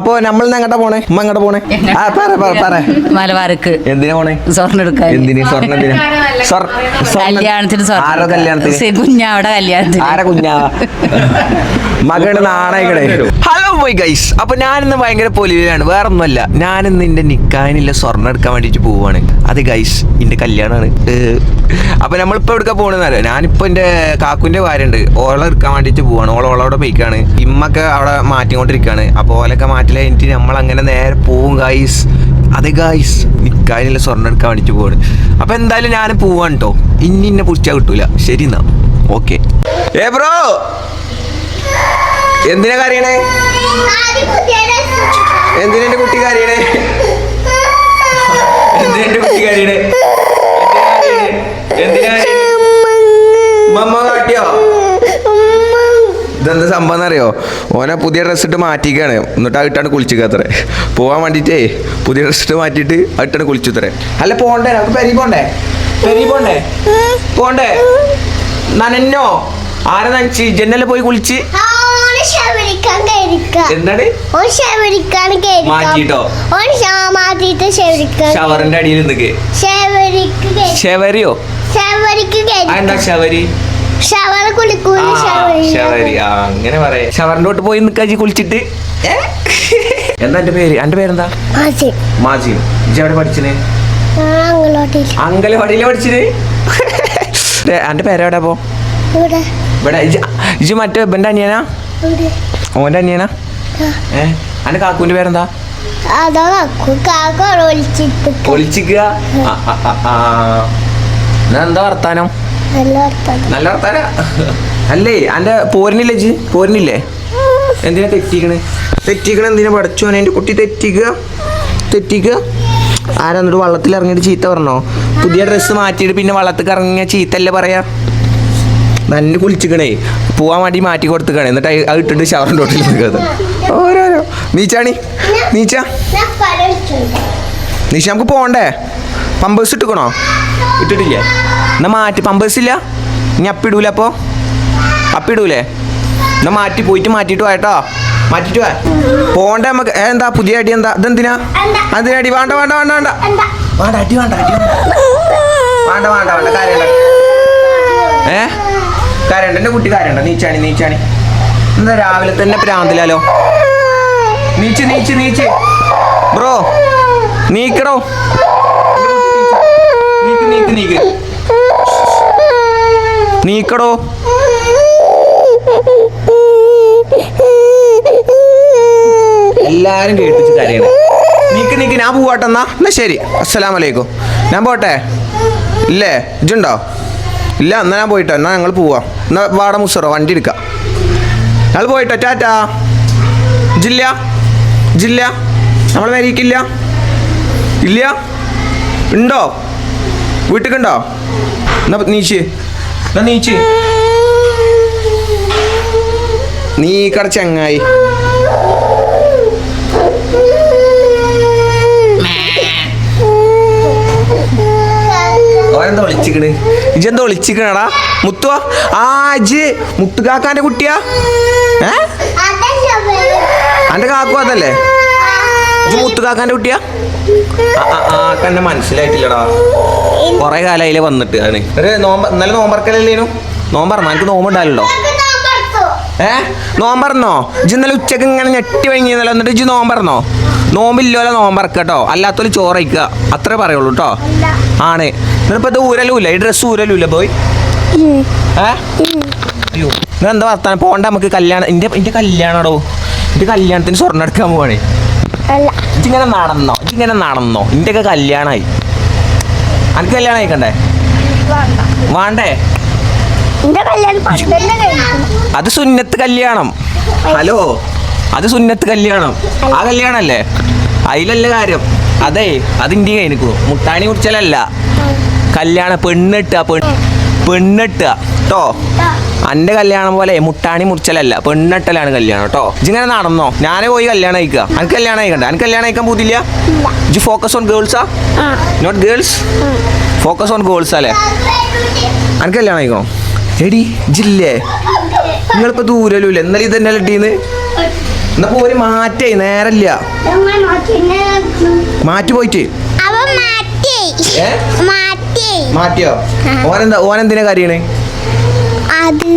അപ്പൊ നമ്മൾ എങ്ങോട്ടാ പോണേ? ഉമ്മ എങ്ങോട്ടാ പോണേ? മലബാർക്ക്. എന്തിനാ പോണേ? സ്വർണ്ണം എടുക്കാൻ. എന്തിന് സ്വർണ്ണം? എന്തിനാ? കല്യാണത്തിന്. ആരോ കല്യാണത്തിന്? കുഞ്ഞാവിടെ കല്യാണത്തിന്. ആരാ കുഞ്ഞാ? മകളുടെ നാണയങ്ങളെ. ഹലോ ബോയ് ഗൈസ്, അപ്പൊ ഞാനിന്ന് ഭയങ്കര പൊലിവിലാണ്. വേറെ ഒന്നുമല്ല, ഞാനിന്ന് എന്റെ നിക്കാനില്ല സ്വർണ്ണം എടുക്കാൻ വേണ്ടിട്ട് പോവാണ്. അത് ഗൈസ് എന്റെ കല്യാണമാണ്. അപ്പൊ നമ്മളിപ്പോ എടുക്കാൻ പോണെന്നറിയോ? ഞാനിപ്പോ എന്റെ കാക്കുന്റെ ഭാര്യയുണ്ട്, ഓളെ എടുക്കാൻ വേണ്ടിട്ട് പോവാണ്. ഓളോടെ ബൈക്കാണ്. ഇമ്മൊക്കെ അവിടെ മാറ്റിക്കൊണ്ടിരിക്കുകയാണ്. അപ്പൊ ഓലൊക്കെ മാറ്റി കഴിഞ്ഞിട്ട് നമ്മൾ അങ്ങനെ നേരെ പോവും ഗൈസ്. അതെ ഗൈസ്, നിക്കാനില്ല സ്വർണ്ണം എടുക്കാൻ വേണ്ടിട്ട് പോവാണ്. അപ്പൊ എന്തായാലും ഞാൻ പോവാണ് കേട്ടോ. ഇന്നെ പിടിച്ചാൽ കിട്ടൂല. ശരി എന്നാ, ഓക്കെ. ഏ ബ്രോ, എന്തിനാ കരയണേ? എന്തിനാ എന്റെ കുട്ടി കരയണേ? എന്തിനാ എന്റെ കുട്ടി കരയണേ? എന്തിനാ മമ്മ കാട്ടിയോ? ഇതെന്താ സംഭവം എന്നറിയോ? ഓനെ പുതിയ ഡ്രസ്സ് ഇട്ട് മാറ്റിക്കാണ്. എന്നിട്ട് അതിട്ടാണ് കുളിച്ചിക്കത്രേ. പോവാൻ വേണ്ടിട്ടേ പുതിയ ഡ്രസ്സ് ഇട്ട് മാറ്റിയിട്ട് അതിട്ടാണ് കുളിച്ചത്രേ. അല്ല പോണ്ടേ, നമുക്ക് പെരി പോണ്ടേ? പെരി പോണ്ടേ? പോണ്ടേ? നനഞ്ഞോ? ആരെ നനച്ച്? ജന്നലെ പോയി കുളിച്ച് എന്താണ് മാറ്റിട്ടോ? ഷവറിന്റെ അടിയിൽ നിൽക്ക്. ഷവരിയോ? എന്താ ഷവരി? ഷവരി, അങ്ങനെ പറയാ. ഷവറിന്റെ തൊട്ട് പോയി നിക്കാജി കുളിച്ചിട്ട്. എന്താ എന്റെ പേര്? എന്റെ പേരെന്താ? മാജി. ഇജ്ജ് എവിടെ പഠിച്ചിന്? അങ്കലവാടിയിലെ പഠിച്ചിന്. എന്റെ പേരെവിടാ? പോ ഇവിടെ. ഇജ്ജ് മറ്റേ ഇവന്റെ അനിയനാ? ഓന്റെ അനിയനാ? അന്റെ കാക്കുവിന്റെ പേരെന്താ? ഒളിച്ചിക്കുക. എന്താ വർത്താനം? നല്ല വർത്താന. അല്ലേ അന്റെ പോരനില്ലേ? ഇജ്ജ് പോരനില്ലേ? എന്തിനാ തെറ്റിക്കണ്? എന്തിനാ പഠിച്ചോനെ? എന്റെ കുട്ടി തെറ്റിക്കുക. ആരാ എന്നിട്ട് വള്ളത്തിൽ ഇറങ്ങിയിട്ട് ചീത്ത പറഞ്ഞോ? പുതിയ ഡ്രസ്സ് മാറ്റിയിട്ട് പിന്നെ വള്ളത്തിൽ ഇറങ്ങിയ ചീത്തല്ലേ പറയാ? നല്ല കുളിച്ചിക്കണേ, പോവാൻ വേണ്ടി മാറ്റി കൊടുത്തുക്കണേ. എന്നിട്ട് അത് ഇട്ടിട്ട് ഷവറിൻ്റെ തൊട്ടിൽ നിൽക്കുന്നത്. ഓരോരോ നീച്ച നീച്ച നമുക്ക് പോണ്ടേ? പമ്പേഴ്സ് ഇട്ടിക്കണോ? ഇട്ടിട്ടില്ലേ? എന്നാ മാറ്റി. പമ്പേഴ്സ് ഇല്ല? ഇനി അപ്പിടൂല? അപ്പോൾ അപ്പിടൂലേ? എന്നാ പോയിട്ട് മാറ്റിയിട്ട് പോയട്ടോ. മാറ്റിട്ട് പോണ്ടേ നമുക്ക്. എന്താ പുതിയ അടി? എന്താ ഇതെന്തിനാ? അതിന് അടി വേണ്ട വേണ്ട വേണ്ട വേണ്ട വേണ്ട അടി വേണ്ട അടി വേണ്ട വേണ്ട വേണ്ട കാര്യമുണ്ട്. കാര്യമുണ്ട്. എൻ്റെ കുട്ടി കാര്യമുണ്ടോ? നീച്ചാണി. എന്താ രാവിലെ തന്നെ പ്രാന്തിലാലോ? നീച്ച് ബ്രോ, നീക്കടോ. നീക്കടോ. എല്ലാരും കേട്ടിച്ച് കരയണേ. നീക്ക്. ഞാൻ പോവാട്ടെന്നാ. ശരി, അസ്സലാമലൈക്കും. ഞാൻ പോട്ടെ. ഇല്ലേ ഇജ്ജുണ്ടോ? ഇല്ല, എന്നാ ഞാൻ പോയിട്ടോ. എന്നാ ഞങ്ങൾ പോവാം. എന്നാ വാട മുസറോ വണ്ടി എടുക്കാം. ഞങ്ങൾ പോയിട്ടോ. ടാറ്റാ. ജില്ല നമ്മൾ വരിക്കില്ല. ഇല്ല ഉണ്ടോ? വീട്ടിലുണ്ടോ? എന്നാ നീച്ച് നീ കട ചങ്ങായി. ഓരെന്താ വിളിച്ചിക്കണ്? ഇജെന്താ വിളിച്ചിക്കണടാ? മുത്തുവാ? ഇജ് മുത്തുകാക്കാന്റെ കുട്ടിയാ? അന്റെ കാക്കു അതല്ലേ? ഇജ് മുത്തുകാക്കാന്റെ കുട്ടിയാ? എന്നെ മനസ്സിലായിട്ടില്ലടാ. കൊറേ കാലായില്ലേ വന്നിട്ട്. ആണ് ഒരു ഇന്നലെ നോമ്പറക്കല്ലേനു? നോമ്പറന്നോ? എനിക്ക് നോമ്പുണ്ടാവല്ലോ. നോമ്പറന്നോ? ഇജ് ഇന്നലെ ഉച്ചക്ക് ഇങ്ങനെ ഞെട്ടി വൈകിന്നല്ലോ. എന്നിട്ട് ഇജ് നോമ്പറന്നോ? നോമ്പില്ലോല്ലോ നോമ്പറക്കട്ടോ. അല്ലാത്തൊരു ചോറയിക്കുക, അത്രേ പറയുള്ളൂ കേട്ടോ. ആണ്. എന്നിട്ടിപ്പോ ഇത് ഊരലൂല്ല, ഈ ഡ്രസ്സ് ഊരലൂല്ല പോയി. അയ്യോ, എന്താ വർത്താനം? പോണ്ട നമുക്ക്. കല്യാണം എന്റെ കല്യാണടോ. എന്റെ കല്യാണത്തിന് സ്വർണ്ണം എടുക്കാൻ പോവാണേ. ഇങ്ങനെ നടന്നോ? ഇന്റെയൊക്കെ കല്യാണമായി. എനിക്ക് കല്യാണം അയക്കണ്ടേ? വേണ്ടേ? അത് സുന്നത്ത് കല്യാണം. ഹലോ, അത് സുന്നത്ത് കല്യാണം. ആ കല്യാണല്ലേ? അതിലല്ല കാര്യം. അതെ, അതിൻ്റെ കഴിഞ്ഞു. മുട്ടാണി കുറിച്ചല്ല കല്യാണം. പെണ്ണെട്ടുക കേട്ടോ. അന്റെ കല്യാണം പോലെ മുട്ടാണി മുറിച്ചലല്ല, പെണ്ണെട്ടലാണ് കല്യാണം കേട്ടോ. ഇങ്ങനെ നടന്നോ? ഞാനേ പോയി കല്യാണം അയക്കുക. എനിക്ക് കല്യാണം അയക്കണ്ട? എനിക്ക് കല്യാണം അയക്കാൻ പോതില്ല. ഇജ് ഫോക്കസ് ഓൺ ഗേൾസാ? Not girls. Focus on girls അല്ലേ? എനിക്ക് കല്യാണം അയക്കോ? എടി ജില്ലേ, നിങ്ങളിപ്പോ ദൂരല്ലോ. എന്നാലും ഇതന്നെ ഇട്ടീന്ന് എന്നാ പോര് മാറ്റേ നേരല്ല മാറ്റി പോയിട്ട് മാറ്റിയോ ഓനെന്തിനാ കരയണേ അത്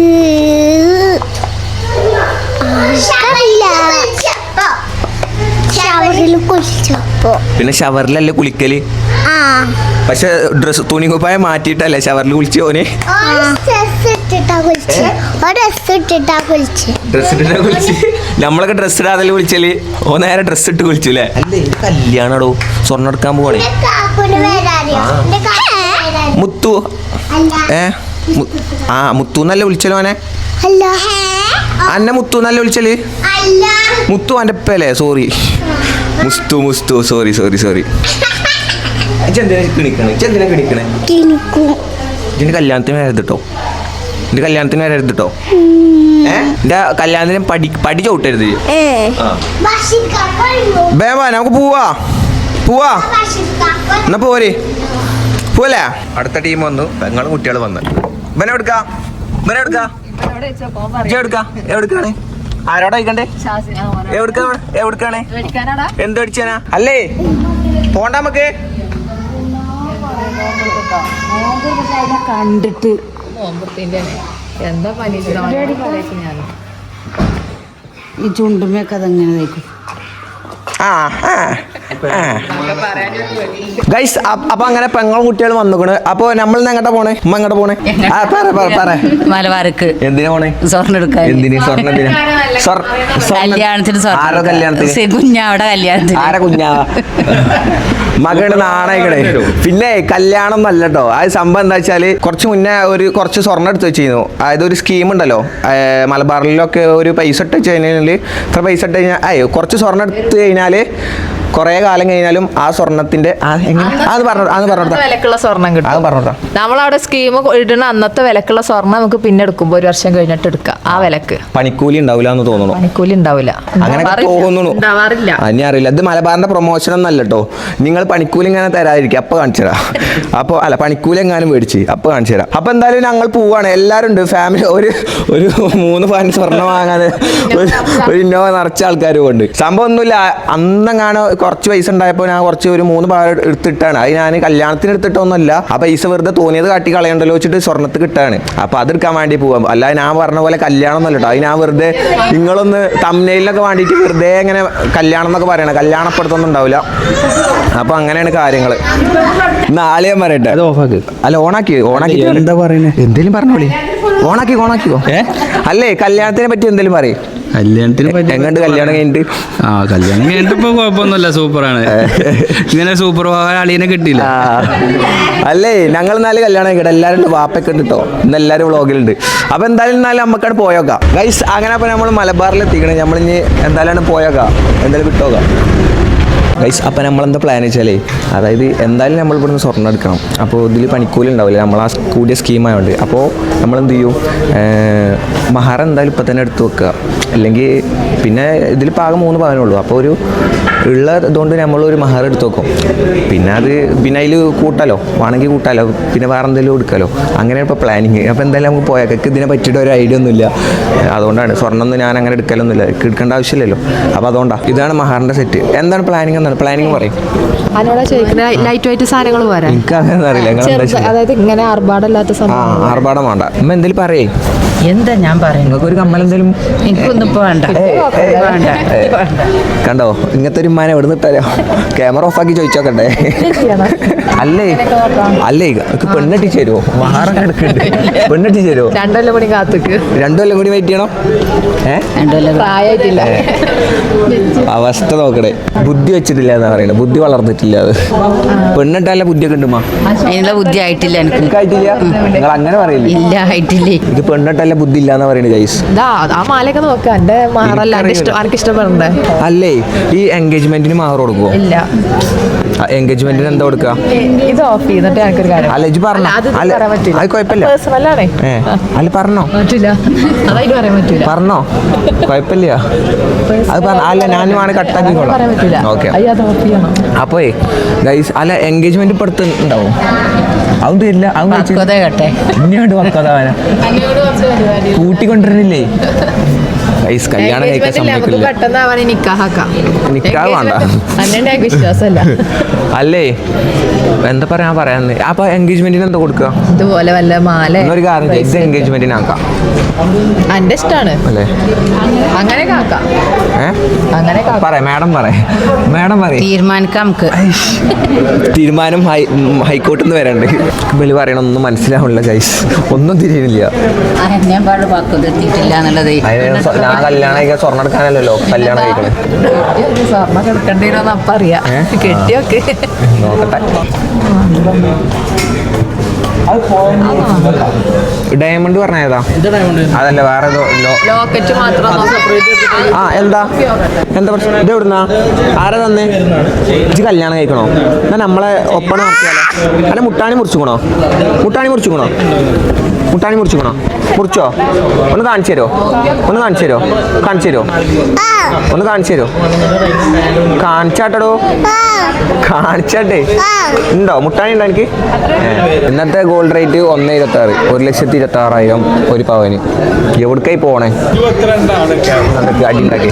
ഷവറിൽ കുളിച്ചപ്പോ പിന്നെ ഷവറിലല്ലേ കുളിക്കല് പക്ഷെ ഡ്രസ് തുണികുപ്പായ മാറ്റിയിട്ടല്ലേ ഷവറിൽ കുളിച്ച് ഓന് ഡ്രസ് ഇട്ടിട്ടാ കുളിച്ച് നമ്മളൊക്കെ ഡ്രസ് ഇടാതെ കുളിച്ചാല് ഓ നേരെ ഡ്രസ് ഇട്ട് കുളിച്ചു അല്ലേ അല്ലേ കല്യാണടോ സ്വർണ്ണം എടുക്കാൻ പോവാണേ മുത്തു മുത്തു എന്നല്ലേ വിളിച്ചല്ലോ ഓനെ അന്നെ മുത്തു എന്നല്ലേ വിളിച്ചല് മുത്തു എൻ്റെ ഉപ്പല്ലേ സോറി മുസ്തു സോറി ഇതിന്റെ കല്യാണത്തിന് വരരുത് കേട്ടോ എന്റെ കല്യാണത്തിന് പടി ചവിട്ടരുത് ബേവാ നമുക്ക് പോവാ എന്നാ പോവല്ലേ അടുത്ത ടീം വന്നു പെങ്ങളും കുട്ടികൾ വന്ന് എവിടുക്കാണ് ആരോടാ കഴിക്കണ്ടേ എവിടുക്കാണ് എന്ത് അടിച്ചാനാ അല്ലേ പോണ്ട നമുക്ക് കണ്ടിട്ട് എന്താ പനി ഈ ചുണ്ടുമൊക്കെ അതെങ്ങനെ തയ്ക്കും ഗൈസ് അപ്പൊ അങ്ങനെ പെങ്ങളും കുട്ടികൾ വന്നുക്കണ് അപ്പൊ നമ്മൾ എങ്ങോട്ടാ പോണേ എങ്ങോട്ടാ പോണേ മലബാർക്ക് എന്തിനാ പോണേ സ്വർണ്ണം എടുക്കാൻ എന്തിന് കല്യാണത്തിന് ആരോ കല്യാണത്തിന് കുഞ്ഞാവിടെ കല്യാണത്തിന് ആരാ കുഞ്ഞാവ മകളുടെ നാണയക്കടേ പിന്നെ കല്യാണം എന്നല്ല കേട്ടോ അത് സംഭവം എന്താ വെച്ചാല് കുറച്ച് മുന്നേ കുറച്ച് സ്വർണ്ണം എടുത്ത് വെച്ചിരുന്നു അതായത് ഒരു സ്കീം ഉണ്ടല്ലോ മലബാറിലൊക്കെ ഒരു പൈസ ഇട്ട് വെച്ച് കഴിഞ്ഞാൽ ഇത്ര പൈസ ഇട്ട് കഴിഞ്ഞാൽ കുറച്ച് സ്വർണ്ണം എടുത്ത് കഴിഞ്ഞാല് കുറേ കാലം കഴിഞ്ഞാലും ആ സ്വർണത്തിന്റെ വിലക്കുള്ള സ്വർണ്ണം കിട്ടും. നമ്മളവിടെ സ്കീം ഇടുന്ന അന്നത്തെ വിലക്കുള്ള സ്വർണ്ണം നമുക്ക് പിന്നെ എടുക്കുമ്പോ 1 വർഷം കഴിഞ്ഞിട്ട് എടുക്കാം ആ വിലക്ക്. പണിക്കൂലി ഉണ്ടാവില്ല എന്ന് തോന്നുന്നു. പണിക്കൂലി ഉണ്ടാവില്ല അങ്ങനെ തോന്നുന്നു. ഇനി അറിയില്ല. ഇത് മലബാറിന്റെ പ്രൊമോഷൻ ഒന്നല്ല കേട്ടോ. നിങ്ങൾ പണിക്കൂലി ഇങ്ങനെ തരാതിരിക്കും. അപ്പൊ കാണിച്ചു തരാം. അപ്പൊ അല്ല പണിക്കൂലി എങ്ങാനും മേടിച്ച് അപ്പൊ കാണിച്ചു തരാം. അപ്പൊ എന്തായാലും ഞങ്ങൾ പോവാണ്. എല്ലാവരും ഉണ്ട് ഫാമിലി. ഒരു 3 പാൻ സ്വർണ്ണം വാങ്ങാൻ ഒരു ഇന്നോവ നിറച്ച ആൾക്കാരും ഉണ്ട്. സംഭവം ഒന്നുമില്ല. അന്നെങ്ങാനോ കുറച്ച് പൈസ ഉണ്ടായപ്പോൾ ഞാൻ ഒരു 3 പാൻ എടുത്തിട്ടാണ്. അത് ഞാൻ കല്യാണത്തിന് എടുത്തിട്ടൊന്നുമല്ല. ആ പൈസ വെറുതെ തോന്നിയത് കാട്ടി കളയണ്ടല്ലോ വെച്ചിട്ട് സ്വർണ്ണത്ത് കിട്ടാണ്. അപ്പൊ അതെടുക്കാൻ വേണ്ടി പോവാം. അല്ലാതെ ഞാൻ പറഞ്ഞ പോലെ കല്യാണം ഒന്നല്ല കേട്ടോ. അത് ഞാൻ വെറുതെ നിങ്ങളൊന്ന് തംബ്നെയിലൊക്കെ വേണ്ടിയിട്ട് വെറുതെ ഇങ്ങനെ കല്യാണം എന്നൊക്കെ പറയണം. കല്യാണപ്പെടുത്തൊന്നും ഉണ്ടാവില്ല. അപ്പൊ അങ്ങനെയാണ് കാര്യങ്ങള്. നാളെയും പറയട്ടെ. അത് ഓഫാക്ക്. അല്ല ഓണാക്കി എന്താ പറയുന്നത്? എന്തേലും പറഞ്ഞോളി. ഓണാക്കിക്കോ. അല്ലേ കല്യാണത്തിനെ പറ്റി എന്തേലും പറയും. കല്യാണത്തിന് എങ്ങോട്ട് കല്യാണം കഴിഞ്ഞിട്ട്? കല്യാണം കഴിഞ്ഞിട്ട് ഇപ്പൊ കുഴപ്പമൊന്നുമില്ല. സൂപ്പറാണ്. ഇങ്ങനെ സൂപ്പർ അളിയനെ കിട്ടിയില്ല. അല്ലേ ഞങ്ങൾ 4 കല്യാണം കഴിക്കട്ടെ. എല്ലാവരും വാപ്പൊക്കെ ഉണ്ട് കേട്ടോ. ഇന്ന് എല്ലാവരും വ്ളോഗിലുണ്ട്. അപ്പൊ എന്തായാലും നമുക്കവിടെ പോയോക്കാം ഗൈസ്. അങ്ങനെ അപ്പൊ നമ്മൾ മലബാറിൽ എത്തിക്കണേ. നമ്മളിനി എന്തായാലും പോയോക്കാം. എന്തായാലും വിട്ടോക്കാം ഗൈസ്. അപ്പം നമ്മളെന്താ പ്ലാൻ വെച്ചാലേ, അതായത് എന്തായാലും നമ്മൾ ഇവിടുന്ന് സ്വർണ്ണം എടുക്കണം. അപ്പോൾ ഇതിൽ പണിക്കൂലി ഉണ്ടാവില്ല. നമ്മൾ ആ കൂടിയ സ്കീമായതുകൊണ്ട്. അപ്പോൾ നമ്മളെന്ത് ചെയ്യും, മഹാർ എന്തായാലും ഇപ്പം തന്നെ എടുത്ത് വെക്കുക. അല്ലെങ്കിൽ പിന്നെ ഇതിൽ പാകം 3 പവനുള്ളൂ. അപ്പോൾ ഉള്ള ഇതുകൊണ്ട് നമ്മളൊരു മഹാർ എടുത്ത് വെക്കും. പിന്നെ അതിൽ കൂട്ടാലോ, വേണമെങ്കിൽ കൂട്ടാലോ, പിന്നെ വേറെ എന്തെങ്കിലും എടുക്കാലോ. അങ്ങനെയാണ് ഇപ്പോൾ പ്ലാനിങ്. അപ്പോൾ എന്തായാലും നമുക്ക് പോയേക്ക് ഇതിനെ പറ്റിയിട്ട് ഒരു ഐഡിയ ഒന്നുമില്ല. അതുകൊണ്ടാണ് സ്വർണ്ണം ഞാൻ അങ്ങനെ എടുക്കലൊന്നുമില്ല. എടുക്കേണ്ട ആവശ്യമില്ലല്ലോ. അപ്പോൾ അതുകൊണ്ടാണ്. ഇതാണ് മഹാറിൻ്റെ സെറ്റ്. എന്താണ് പ്ലാനിങ്? പ്ലാനിങ് പറയും. ലൈറ്റ് വെയിറ്റ് സാധനങ്ങൾ പോരാ. എനിക്ക് അങ്ങനെ അറിയില്ല. അതായത് ഇങ്ങനെ ആർഭാടമില്ലാത്ത സംഭവം. ആർഭാടം വേണ്ട. അമ്മ എന്തേലും പറയേ. എന്താ ഞാൻ പറയുന്നത്? നിങ്ങൾക്ക് ഒരു കമ്മൽ എന്തേലും? എനിക്കൊന്നും ഇപ്പൊ വേണ്ട. കണ്ടോ ഇങ്ങനത്തെ ഒരു ഉമ്മാനെ എവിടെ നിട്ടാലോ? ക്യാമറ ഓഫാക്കി ചോദിച്ചോക്കണ്ടേ? അല്ലേ പെണ്ണെട്ടിച്ച് തരുമോ? മഹാറൊക്കെ എടുക്കണ്ടേ? പെണ്ണെട്ടിച്ച് തരുമോ? 2 കൊല്ലം കൂടി കാത്തുക്ക്. 2 കൊല്ലം കൂടി വെയിറ്റ് ചെയ്യണം. പ്രായമായിട്ടില്ല. അവസ്ഥ നോക്കണേ. ബുദ്ധി വെച്ചിട്ടില്ല എന്നാ പറയുന്നത്. ബുദ്ധി വളർന്നിട്ടില്ല. അത് പെണ്ണിട്ടല്ല ബുദ്ധിയൊക്കെ ഉണ്ട്. അതിനുള്ള ബുദ്ധി ആയിട്ടില്ല. എനിക്കായിട്ടില്ല. നിങ്ങൾ അങ്ങനെ പറയില്ലേ? ഇല്ല, ആയിട്ടില്ലേ. ഇത് പെണ്ണിട്ടല്ല ബുദ്ധി ഇല്ല എന്നാ പറയുന്നത് ഗൈസ്. ആ മാലയൊക്കെ നോക്ക. എന്റെ മാറല്ല എനിക്ക് ഇഷ്ടപ്പെടണ്ടേ? അല്ലേ ഈ എൻഗേജ്മെന്റിന് മാറ് കൊടുക്കുവോ? ഇല്ല. എൻഗേജ്മെന്റിന് എന്താ കൊടുക്കുക? ഇത് ഓഫ് ചെയ്തിട്ട് എനിക്കൊരു കാര്യം. അല്ല ഇജ്ജ് പറഞ്ഞോ. അത് കുഴപ്പമില്ല. പേഴ്സണലാണേ. അല്ല പറഞ്ഞോ. പറ്റില്ല. അതായിട്ട് പറയാൻ പറ്റില്ല. പറഞ്ഞോ, കുഴപ്പമില്ല. അത് അല്ല ഞാൻ വേണമെങ്കിൽ കട്ടാക്കിക്കോളാം. ഓക്കെ. അപ്പോ ഗൈസ് അല്ല എൻഗേജ്മെന്റ് ഇപ്പൊ അടുത്ത് ഉണ്ടാവും. അതും തരില്ല. അതും ഇനിയോട്ട് വക്കാതാവാന കൂട്ടിക്കൊണ്ടിരുന്നില്ലേ? ഗൈസ് കല്യാണം കഴിക്കാൻ Engagement ഇല്ല, നമുക്ക് സമ്മതിക്കില്ല. പെട്ടെന്ന് അവനെ നിക്കാഹാക്കാം. നിക്കാഹ് വേണ്ട. അന്നെ വിശ്വാസമല്ല. അല്ലേ എന്താ പറയാന്ന് അപ്പൊ എൻഗേജ്മെന്റിന് എന്താ കൊടുക്കുക? ഇതുപോലെ വല്ല മാല എന്നൊരു കാര്യം ചെയ്യ്, ഇത് എൻഗേജ്മെന്റിനാക്കാം അന്റെ ഇഷ്ടാണ്, അല്ലേ? അങ്ങനെ കാക്കാം, അങ്ങനെ കാക്കാം. പറയാം മാഡം പറയും തീരുമാനിക്കാം നമുക്ക്. തീരുമാനം ഹൈക്കോർട്ടിൽ നിന്ന് വരണ്ട്. ബലി പറയണൊന്നും മനസ്സിലാവില്ല ഗൈസ്, ഒന്നും തിരിയുന്നില്ല. ഞാൻ പാട് പക്വത എത്തിയിട്ടില്ല എന്നുള്ളത്. ഞാൻ കല്യാണം കഴിക്കാൻ സ്വർണ്ണം എടുക്കാനല്ലോ കല്യാണം കഴിക്കണേ. സ്വർണ്ണം കിടക്കേണ്ടി വരുമെന്ന് അപ്പ അറിയാം. കെട്ടിയൊക്കെ നോക്കട്ടെ. ഡയമണ്ട് പറഞ്ഞേതാ? അതല്ല വേറെ ലോക്കറ്റ് മാത്രം എന്താ പ്രശ്നം? ഇത് എവിടുന്നാ? ആരാ തന്നെ? ഇത് കല്യാണം കഴിക്കണോ? എന്നാ നമ്മളെ ഒപ്പണ നോക്കിയാലോ? അല്ല മുട്ടാണി മുറിച്ചുക്കണോ? മുറിച്ചോ? ഒന്ന് കാണിച്ചു തരുമോ? കാണിച്ചാട്ടോ. കാണിച്ചാട്ടെ. ഉണ്ടോ മുട്ടാണി ഉണ്ടോ എനിക്ക്? ഇന്നത്തെ ഗോൾഡ് റേറ്റ് 1,26,000, 1,26,000 ഒരു പവന്. എവിടേക്കായി പോണേ? അടി ഉണ്ടാക്കി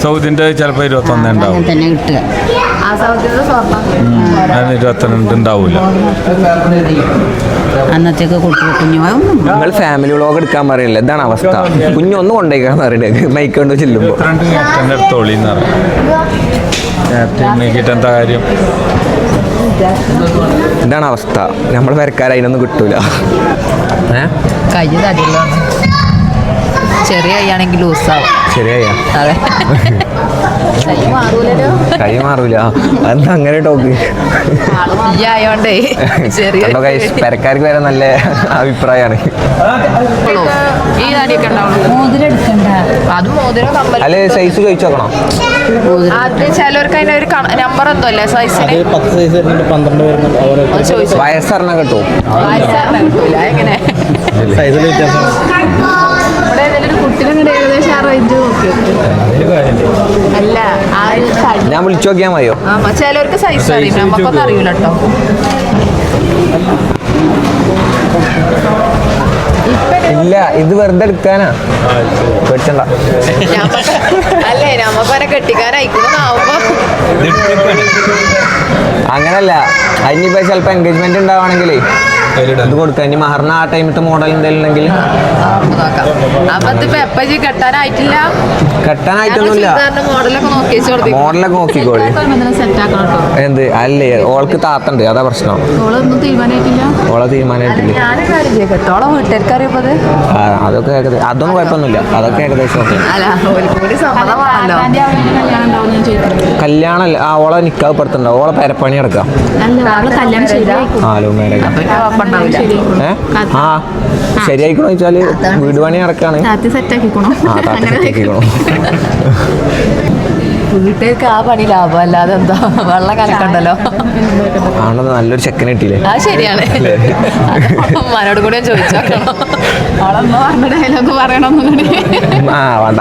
സൗദിന്റെ ചിലപ്പോ 21 ഉണ്ടാവും, തന്നെ കിട്ടുക. ആ സൗദിയുടെ സ്വർണ്ണം 22 ഉണ്ടാവൂല. അന്നത്തേക്ക് കുട്ടികൾ കുഞ്ഞു നിങ്ങൾ ഫാമിലി വ്ളോഗ് എടുക്കാൻ പറയില്ല, ഇതാണ് അവസ്ഥ. കുഞ്ഞൊന്നും കൊണ്ടേക്കാന്ന് പറയുന്നത് മൈക്ക് കൊണ്ട് ചെല്ലുമ്പോൾ. എടുത്തോളിന്ന് പറഞ്ഞിട്ട് എന്താ കാര്യം? ഇതാണ് അവസ്ഥ. നമ്മൾ വരക്കാർ അതിനൊന്നും കിട്ടൂല. കൈ തടിയുള്ളതാണ്, ചെറിയ കൈയാണെങ്കിൽ ലൂസാവും. ശരിയായ അതെ, കൈ മാറൂലല്ലോ. കൈ മാറൂല. അതെന്താ അങ്ങനെ ടോക്ക്? ഈ ആയോണ്ടേ ചെറിയ പെരക്കാർക്ക് വരെ നല്ല അഭിപ്രായമാണ്. ഈ തടിയൊക്കെ ഉണ്ടാവുള്ളൂ. മോതിരം എടുക്കണ്ട. അത് മോതിരം കമ്പൽ. അല്ലെ സൈസ് ചോദിച്ചു നോക്കണോ? അത് ചിലവർക്ക് അതിന്റെ ഒരു നമ്പർ എന്തോ അല്ലേ സൈസിന്? 10 സൈസ് വരുന്നുണ്ട്, 12 വരുന്നുണ്ട്. അത് ചോദിച്ചു. വയസ്സറിഞ്ഞ കിട്ടും. എങ്ങനെ സൈസിൽ വ്യത്യാസം. ഇവിടെ ഏതെങ്കിലും ഒരു കുട്ടികളുടെ ഏകദേശം ആ റേഞ്ച് നോക്കി. അല്ല ആ ഒരു ഞാൻ വിളിച്ചു നോക്കിയാൽ മതിയോ? ചിലവർക്ക് സൈസ് അറിയും, നമുക്കൊന്നും അറിയൂല കേട്ടോ. ഇല്ല, ഇത് വെറുതെ എടുക്കാനാ. പേടിച്ചണ്ട. അല്ലേ നമ്മപ്പനെ കെട്ടിക്കാനായിക്കോന്നാവുമ്പോ അങ്ങനല്ല, അതിനിപ്പോ ചിലപ്പോ എൻഗേജ്മെന്റ് ഉണ്ടാവുകയാണെങ്കിലേ ഇത് കൊടുക്കാം. ഇനി മഹറിന് ആ ടൈമത്തെ മോഡൽ എന്തെങ്കിലും ഉണ്ടെങ്കിൽ നോക്കാം. അപ്പൊ ഇതിപ്പോ എപ്പജി കെട്ടാനായിട്ടില്ല, കെട്ടാനായിട്ടൊന്നുമില്ല. മോഡലൊക്കെ നോക്കി മോഡലൊക്കെ നോക്കിക്കോളി. സെറ്റ് ആക്കണം കേട്ടോ. എന്ത് അല്ലേ, ഓൾക്ക് താത്തണ്ട്, അതാ പ്രശ്നം. ഓളൊന്നും തീരുമാനമായിട്ടില്ല. ഓളെ തീരുമാനമായിട്ടില്ല. ഞാനൊരു കാര്യം ചെയ്യട്ടോ, ഓളെ വീട്ടുകാർക്ക് അറിയപ്പത്. അതൊക്കെ അതൊന്നും കുഴപ്പമൊന്നുമില്ല. അതൊക്കെ ഏകദേശം ഓക്കെ. അല്ല ഒരു സമ്മതമാണല്ലോ. കല്യാണം അല്ല, ഓളെ നിക്കാഹ് പെടുത്തുണ്ടാവും. ഓളെ പെരപ്പണി എടുക്കാം. ശരിയായിക്കണോ ചോദിച്ചാല് വീട് പണി നടക്കാണ്. വീട്ടുകാർക്ക് ആ പണി ലാഭം, അല്ലാതെ എന്താ വെള്ളം കലക്കണ്ടല്ലോ. ആണത് നല്ലൊരു ചെക്കൻ കിട്ടിയില്ലേ? അത് ശരിയാണ്. ഉമ്മാനോട് കൂടെ ചോദിച്ചോക്കണം. അവളമ്മ പറഞ്ഞ ഡയലോഗ് പറയണമെന്നും കൂടി. വേണ്ട.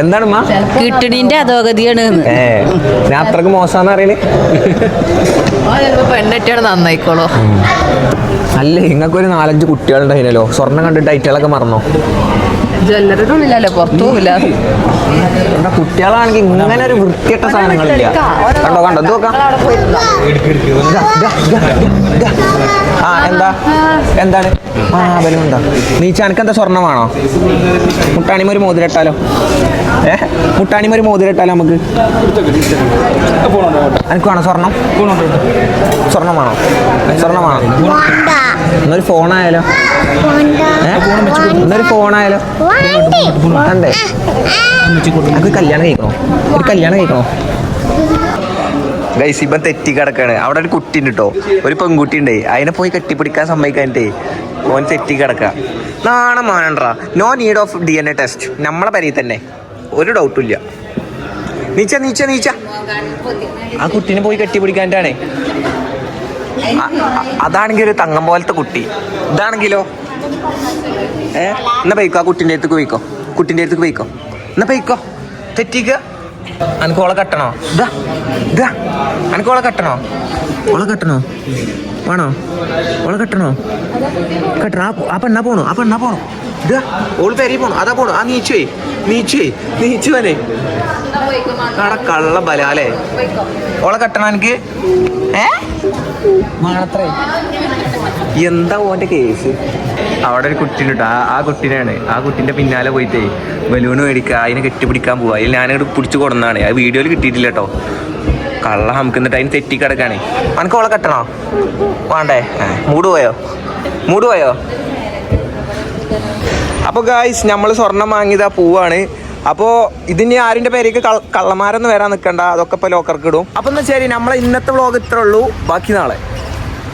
എന്താണ് കിട്ടണിന്റെ അധോഗതിയാണ്. ഞാൻ അത്രക്ക് മോശമാണെന്ന് അറിയല്. ചിലപ്പോ പെണ്ണെട്ടിയാണ് നന്നായിക്കോളൂ. അല്ലേ, നിങ്ങൾക്കൊരു 4-5 കുട്ടികളുണ്ടായിനല്ലോ, സ്വർണ്ണം കണ്ടിട്ട് ഐറ്റുകളൊക്കെ മറന്നോ? ജ്വല്ലറിയുടെ ഉള്ളിലല്ലേ, പുറത്തു പോകില്ല. കുട്ടികളാണെങ്കിൽ ഇങ്ങനെ ഒരു വൃത്തിയിട്ട സാധനങ്ങളില്ല. കണ്ടോ ഇത് നോക്കാം. എന്താണ് ബലൂണ്ടാ? നീച്ച എനക്കെന്താ സ്വർണ്ണമാണോ? മുട്ടാണിമ ഒരു മോതിരട്ടാലോ? മുട്ടാണിമ ഒരു മോതിരട്ടാലോ നമുക്ക്? എനിക്ക് വേണോ സ്വർണ്ണം? സ്വർണ്ണമാണോ? എന്നൊരു ഫോണായാലോ? എന്നൊരു ഫോണായാലോ? വേണ്ടേ? നമുക്ക് കല്യാണം കഴിക്കണോ? ഗൈസ്, ഇപ്പം തെറ്റി കിടക്കാണ്. അവിടെ ഒരു കുട്ടി ഉണ്ട് കേട്ടോ, ഒരു പെൺകുട്ടി ഉണ്ട്. അതിനെ പോയി കെട്ടിപ്പിടിക്കാൻ സമ്മതിക്കാനിട്ടേ ഓൻ തെറ്റി കിടക്കുക. നാണം മാനണ്ടാ. No need of DNA test. നമ്മളെ പരിയിൽ തന്നെ ഒരു ഡൗട്ടും ഇല്ല. നീച്ച ആ കുട്ടീനെ പോയി കെട്ടിപ്പിടിക്കാനാണേ. അതാണെങ്കിൽ ഒരു തങ്കം പോലത്തെ കുട്ടി. ഇതാണെങ്കിലോ എന്നാ പോയിക്കോ, ആ കുട്ടീൻ്റെ അടുത്തേക്ക് പോയിക്കോ. എന്നാ പോയിക്കോ, തെറ്റിക്ക. അനക്ക് ഓളെ കെട്ടണോ? ഇതാ ഇതാ അനക്ക് ഓളെ കെട്ടണോ? ഓളെ കെട്ടണോ? വേണോ? ഓളെ കെട്ടണോ? കെട്ടണോ? ആ പെണ്ണാ പോണു, ആ പെണ്ണാ പോണു. ഇതാ ഓള് പെരി പോണു, അതാ പോണു. ആ നീച്ചു വരെ കട കള്ള ബലാലേ. ഓളെ കെട്ടണോ എനിക്ക്? മാണത്രേ. എന്താ ഓന്റെ കേസ്? അവിടെ ഒരു കുട്ടീനെ ഇട്ടു. ആ കുട്ടീനാണ്. ആ കുട്ടീൻ്റെ പിന്നാലെ പോയിട്ടേ ബലൂണ് മേടിക്കുക, അതിനെ കെട്ടിപ്പിടിക്കാൻ പോവുക. അതിൽ ഞാനങ്ങോട്ട് പിടിച്ച് കൊടുന്നതാണ്. അത് വീഡിയോയിൽ കിട്ടിയിട്ടില്ല കേട്ടോ. കള്ള നമുക്കിന്നിട്ട് അതിന് തെറ്റി കിടക്കാണ്. അനക്ക് ഓളെ കെട്ടണോ? വേണ്ടേ? മൂട് പോയോ? അപ്പോൾ ഗായ്സ് നമ്മൾ സ്വർണം വാങ്ങിയതാ പോവാണ്. അപ്പോൾ ഇതിന് ആരിൻ്റെ പേരേക്ക് കള്ളന്മാരൊന്നും വരാൻ നിൽക്കണ്ട. അതൊക്കെ ഇപ്പോൾ ലോക്കർക്ക് ഇടും. അപ്പം എന്നാൽ ശരി, നമ്മളെ ഇന്നത്തെ വ്ളോഗ് ഇത്രേ ഉള്ളൂ. ബാക്കി നാളെ.